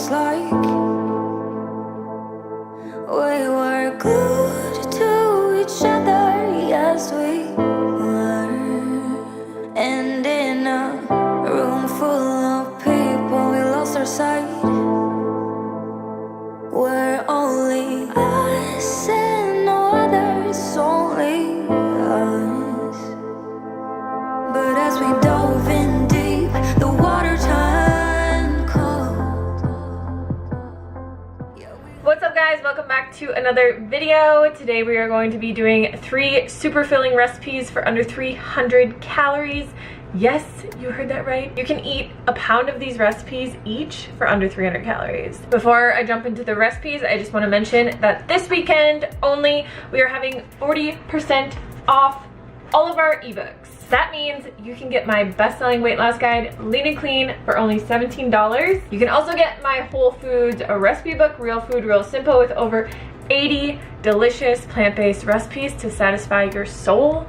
feels like we were glued to each other, yes we were. And in a room full of people, we lost our sight. We're only us and no others, only us. But as we dove in deep, the water turned cold. What's up guys, welcome back to another video. Today we are going to be doing 3 super filling recipes for under 300 calories. Yes, you heard that right. You can eat a pound of these recipes each for under 300 calories. Before I jump into the recipes, I just want to mention that this weekend only, we are having 40% off all of our ebooks. That means you can get my best-selling weight loss guide, Lean and Clean, for only $17. You can also get my Whole Foods recipe book, Real Food, Real Simple, with over 80 delicious plant-based recipes to satisfy your soul.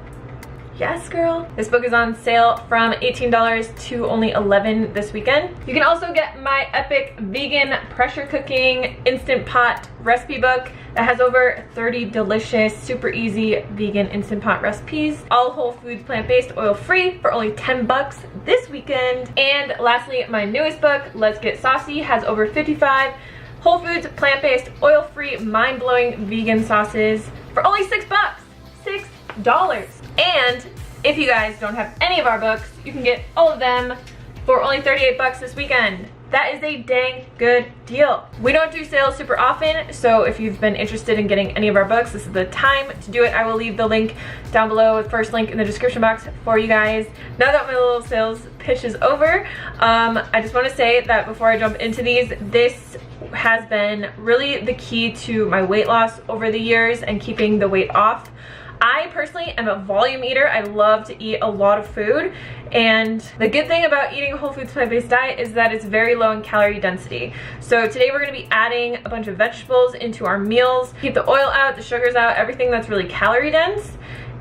Yes, girl. This book is on sale from $18 to only $11 this weekend. You can also get my epic vegan pressure cooking instant pot recipe book that has over 30 delicious, super easy vegan instant pot recipes. All whole foods, plant-based, oil-free for only 10 bucks this weekend. And lastly, my newest book, Let's Get Saucy, has over 55 whole foods, plant-based, oil-free, mind-blowing vegan sauces for only 6 bucks. $6. And if you guys don't have any of our books, you can get all of them for only 38 bucks this weekend. That is a dang good deal. We don't do sales super often, so if you've been interested in getting any of our books, this is the time to do it. I will leave the link down below, the first link in the description box for you guys. Now that my little sales pitch is over, I just want to say that before I jump into these, this has been really the key to my weight loss over the years and keeping the weight off. I personally am a volume eater. I love to eat a lot of food, and the good thing about eating a whole foods plant-based diet is that it's very low in calorie density. So today we're going to be adding a bunch of vegetables into our meals, keep the oil out, the sugars out, everything that's really calorie dense,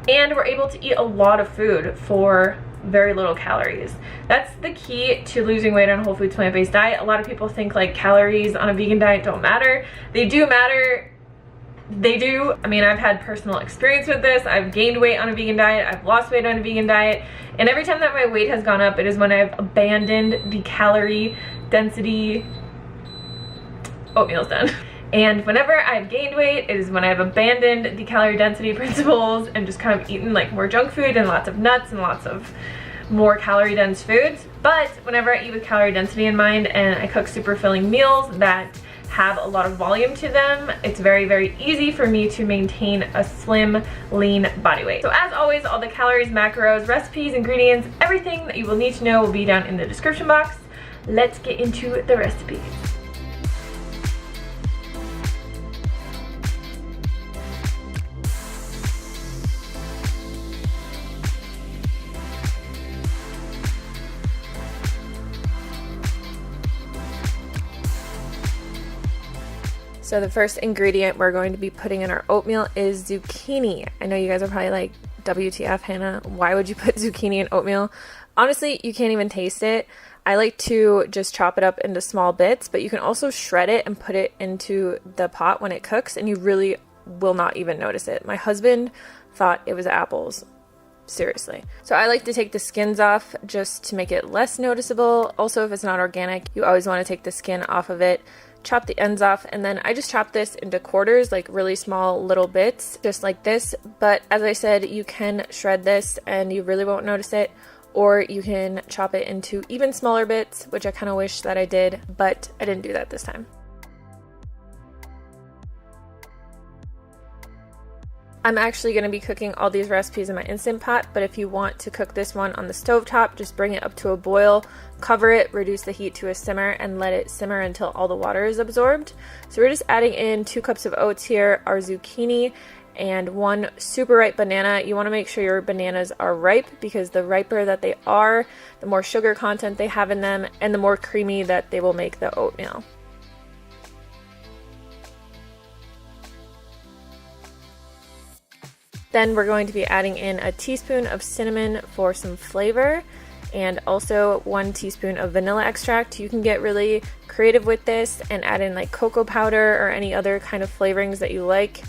and we're able to eat a lot of food for very little calories. That's the key to losing weight on a whole foods plant-based diet. A lot of people think like calories on a vegan diet don't matter. They do matter. They do. I mean, I've had personal experience with this. I've gained weight on a vegan diet. I've lost weight on a vegan diet. And every time that my weight has gone up, it is when I've abandoned the calorie density. Oatmeal's done. And whenever I've gained weight, it is when I've abandoned the calorie density principles and just kind of eaten like more junk food and lots of nuts and lots of more calorie dense foods. But whenever I eat with calorie density in mind and I cook super filling meals that have a lot of volume to them, it's very, very easy for me to maintain a slim, lean body weight. So as always, all the calories, macros, recipes, ingredients, everything that you will need to know will be down in the description box. Let's get into the recipes. So the first ingredient we're going to be putting in our oatmeal is zucchini. I know you guys are probably like, WTF, Hannah, why would you put zucchini in oatmeal? Honestly, you can't even taste it. I like to just chop it up into small bits, but you can also shred it and put it into the pot when it cooks, and you really will not even notice it. My husband thought it was apples. Seriously. So I like to take the skins off just to make it less noticeable. Also, if it's not organic, you always want to take the skin off of it. Chop the ends off, and then I just chop this into quarters, like really small little bits, just like this. But as I said, you can shred this and you really won't notice it, or you can chop it into even smaller bits, which I kind of wish that I did, but I didn't do that this time. I'm actually going to be cooking all these recipes in my Instant Pot, but if you want to cook this one on the stovetop, just bring it up to a boil, cover it, reduce the heat to a simmer, and let it simmer until all the water is absorbed. So we're just adding in 2 cups of oats here, our zucchini, and 1 super ripe banana. You want to make sure your bananas are ripe, because the riper that they are, the more sugar content they have in them, and the more creamy that they will make the oatmeal. Then we're going to be adding in a teaspoon of cinnamon for some flavor, and also 1 teaspoon of vanilla extract. You can get really creative with this and add in like cocoa powder or any other kind of flavorings that you like.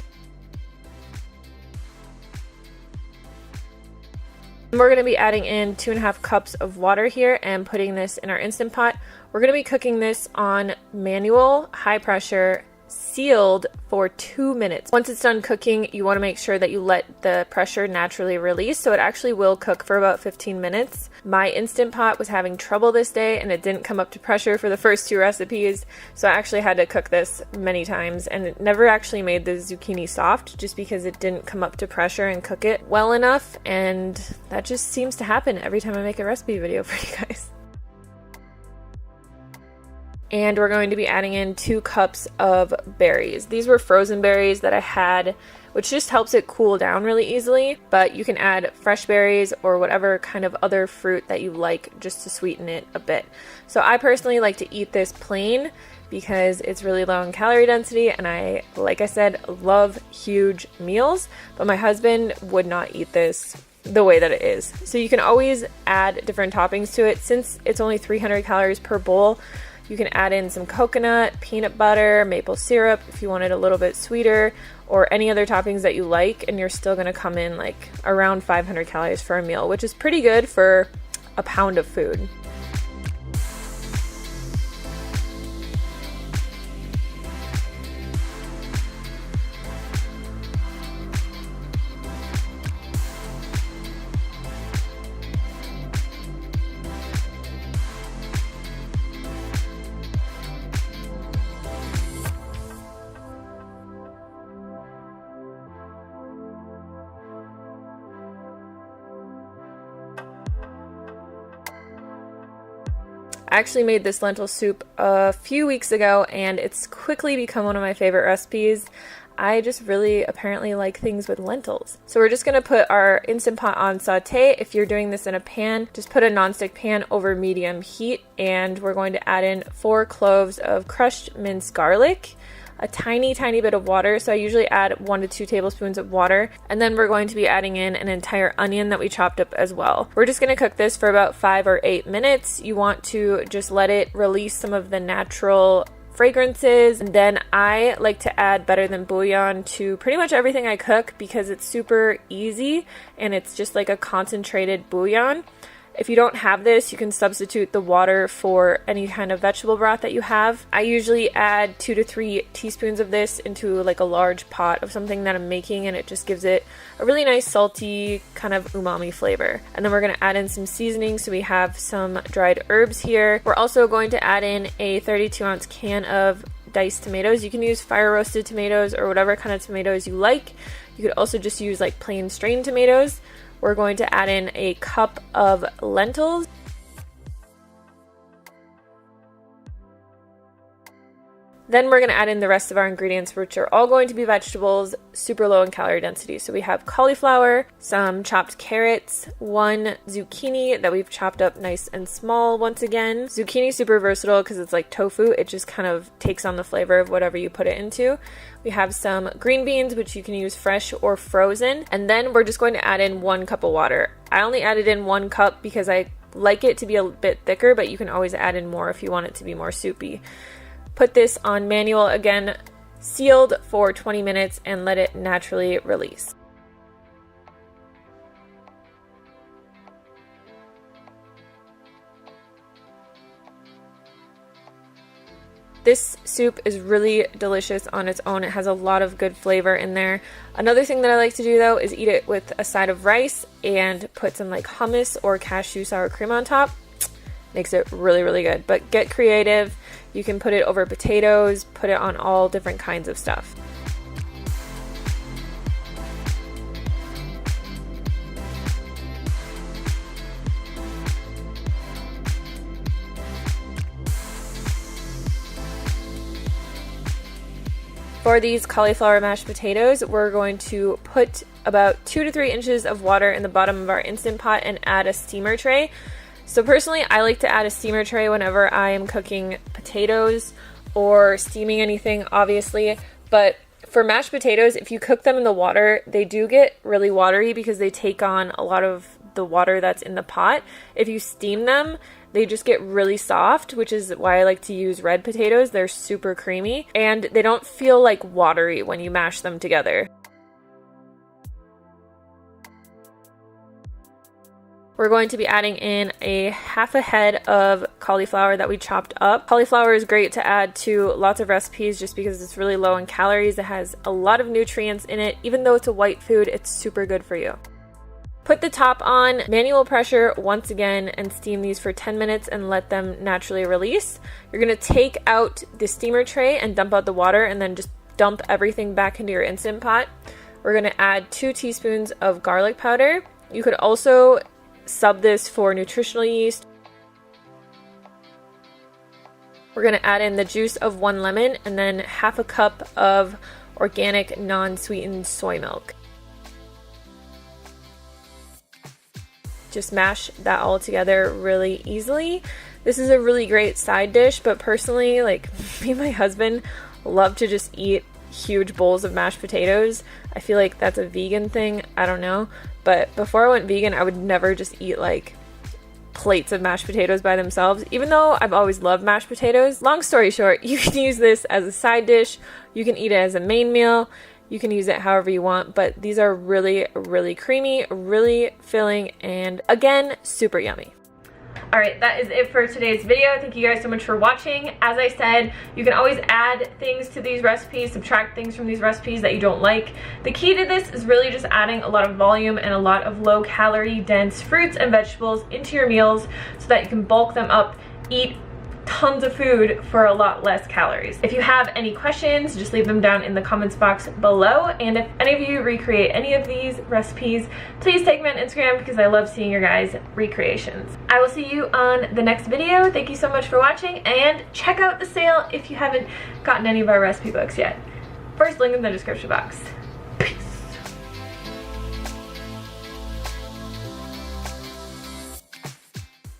We're going to be adding in 2.5 cups of water here and putting this in our Instant Pot. We're going to be cooking this on manual, high pressure, sealed for 2 minutes. Once it's done cooking, you want to make sure that you let the pressure naturally release, so it actually will cook for about 15 minutes. My Instant Pot was having trouble this day and it didn't come up to pressure for the first 2 recipes, so I actually had to cook this many times, and it never actually made the zucchini soft just because it didn't come up to pressure and cook it well enough, and that just seems to happen every time I make a recipe video for you guys. And we're going to be adding in 2 cups of berries. These were frozen berries that I had, which just helps it cool down really easily, but you can add fresh berries or whatever kind of other fruit that you like just to sweeten it a bit. So I personally like to eat this plain because it's really low in calorie density, and I, like I said, love huge meals, but my husband would not eat this the way that it is. So you can always add different toppings to it. Since it's only 300 calories per bowl, you can add in some coconut, peanut butter, maple syrup if you want it a little bit sweeter, or any other toppings that you like, and you're still going to come in like around 500 calories for a meal, which is pretty good for a pound of food. I actually made this lentil soup a few weeks ago, and it's quickly become one of my favorite recipes. I just really apparently like things with lentils. So we're just going to put our Instant Pot on saute. If you're doing this in a pan, just put a nonstick pan over medium heat, and we're going to add in 4 cloves of crushed minced garlic, a tiny bit of water. So I usually add 1 to 2 tablespoons of water, and then we're going to be adding in an entire onion that we chopped up as well. We're just going to cook this for about 5 or 8 minutes. You want to just let it release some of the natural fragrances, and then I like to add better than bouillon to pretty much everything I cook because it's super easy and it's just like a concentrated bouillon. If you don't have this, you can substitute the water for any kind of vegetable broth that you have. I usually add 2 to 3 teaspoons of this into like a large pot of something that I'm making, and it just gives it a really nice salty kind of umami flavor. And then we're going to add in some seasoning, so we have some dried herbs here. We're also going to add in a 32-ounce can of diced tomatoes. You can use fire roasted tomatoes or whatever kind of tomatoes you like. You could also just use like plain strained tomatoes. We're going to add in a cup of lentils. Then we're going to add in the rest of our ingredients, which are all going to be vegetables, super low in calorie density. So we have cauliflower, some chopped carrots, 1 zucchini that we've chopped up nice and small once again. Zucchini is super versatile because it's like tofu. It just kind of takes on the flavor of whatever you put it into. We have some green beans, which you can use fresh or frozen. And then we're just going to add in 1 cup of water. I only added in 1 cup because I like it to be a bit thicker, but you can always add in more if you want it to be more soupy. Put this on manual, again, sealed for 20 minutes, and let it naturally release. This soup is really delicious on its own. It has a lot of good flavor in there. Another thing that I like to do though is eat it with a side of rice and put some like hummus or cashew sour cream on top. Makes it really good. But get creative. You can put it over potatoes, put it on all different kinds of stuff. For these cauliflower mashed potatoes, we're going to put about 2 to 3 inches of water in the bottom of our Instant Pot and add a steamer tray. So personally, I like to add a steamer tray whenever I am cooking potatoes or steaming anything, obviously. But for mashed potatoes, if you cook them in the water, they do get really watery because they take on a lot of the water that's in the pot. If you steam them, they just get really soft, which is why I like to use red potatoes. They're super creamy and they don't feel like watery when you mash them together. We're going to be adding in a half a head of cauliflower that we chopped up. Cauliflower is great to add to lots of recipes just because it's really low in calories. It has a lot of nutrients in it. Even though it's a white food, it's super good for you. Put the top on manual pressure once again and steam these for 10 minutes and let them naturally release. You're going to take out the steamer tray and dump out the water and then just dump everything back into your Instant Pot. We're going to add 2 teaspoons of garlic powder. You could also sub this for nutritional yeast. We're going to add in the juice of 1 lemon and then half a cup of organic non-sweetened soy milk. Just mash that all together really easily. This is a really great side dish, but personally, like me and my husband love to just eat huge bowls of mashed potatoes. I feel like that's a vegan thing. I don't know. But before I went vegan, I would never just eat like plates of mashed potatoes by themselves, even though I've always loved mashed potatoes. Long story short, you can use this as a side dish. You can eat it as a main meal. You can use it however you want, but these are really, really creamy, really filling, and again, super yummy. Alright, that is it for today's video. Thank you guys so much for watching. As I said, you can always add things to these recipes, subtract things from these recipes that you don't like. The key to this is really just adding a lot of volume and a lot of low-calorie, dense fruits and vegetables into your meals so that you can bulk them up, eat tons of food for a lot less calories. If you have any questions, just leave them down in the comments box below, and if any of you recreate any of these recipes, please tag me on Instagram because I love seeing your guys' recreations. I will see you on the next video. Thank you so much for watching, and check out the sale if you haven't gotten any of our recipe books yet. First link in the description box.